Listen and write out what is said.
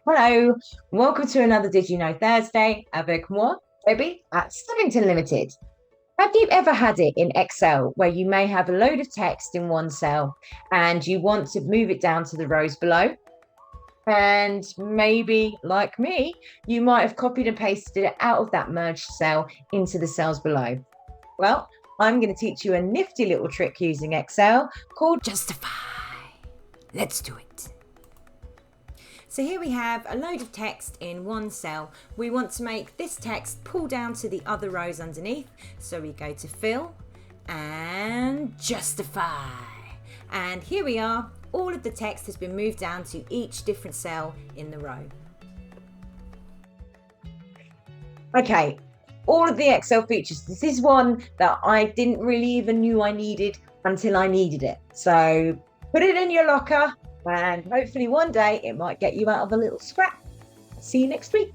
Hello, welcome to another Did You Know Thursday avec moi, Debbie at Stebbington Limited. Have you ever had it in Excel where you may have a load of text in one cell and you want to move it down to the rows below? And maybe, like me, you might have copied and pasted it out of that merged cell into the cells below. Well, I'm going to teach you a nifty little trick using Excel called Justify. Let's do it. So here we have a load of text in one cell. We want to make this text pull down to the other rows underneath. So we go to Fill and Justify. And here we are. All of the text has been moved down to each different cell in the row. Okay, all of the Excel features. This is one that I didn't really even knew I needed until I needed it. So put it in your locker and hopefully one day it might get you out of a little scrap. See you next week.